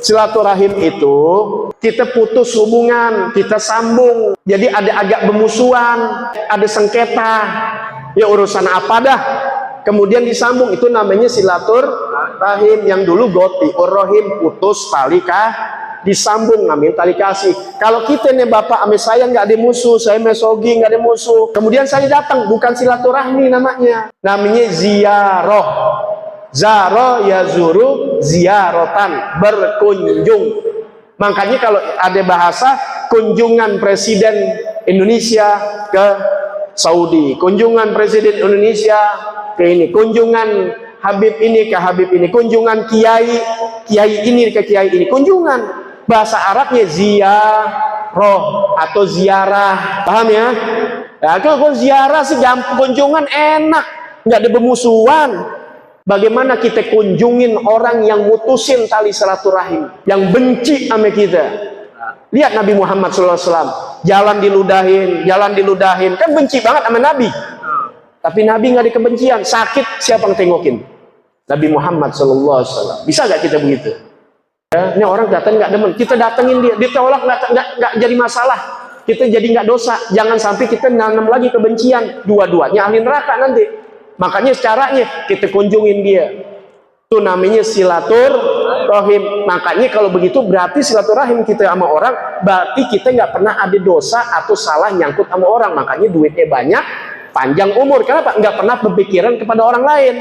Silaturahim itu kita putus hubungan, kita sambung. Jadi ada agak bermusuhan, ada sengketa, ya urusan apa dah, kemudian disambung, itu namanya silaturahim. Yang dulu goti urrohim, putus tali disambung, namanya tali kasih. Kalau kita nih bapak ame saya nggak ada musuh, saya mesogi nggak ada musuh, kemudian saya datang, bukan silaturahmi namanya ziarah. Zaro yazuru ziaratan, berkunjung. Makanya kalau ada bahasa kunjungan Presiden Indonesia ke Saudi, kunjungan Presiden Indonesia ke ini, kunjungan Habib ini ke Habib ini, kunjungan kiai ini ke kiai ini, kunjungan. Bahasa Arabnya ziarah atau ziarah, paham ya? Nah, kalau ziarah sih kunjungan enak, nggak ada bermusuhan. Bagaimana kita kunjungin orang yang mutusin tali silaturahim, yang benci sama kita? Lihat Nabi Muhammad SAW, jalan diludahin, kan benci banget sama Nabi. Tapi Nabi nggak ada kebencian, sakit siapa yang tengokin? Nabi Muhammad SAW. Bisa nggak kita begitu? Ya, ini orang datang nggak demen, kita datengin dia, ditolak nggak jadi masalah, kita jadi nggak dosa. Jangan sampai kita nanam lagi kebencian, dua-duanya ahli neraka nanti. Makanya caranya kita kunjungin dia, itu namanya silaturahim. Makanya kalau begitu berarti silaturahim kita sama orang, berarti kita nggak pernah ada dosa atau salah nyangkut sama orang. Makanya duitnya banyak, panjang umur. Kenapa? Nggak pernah berpikiran kepada orang lain.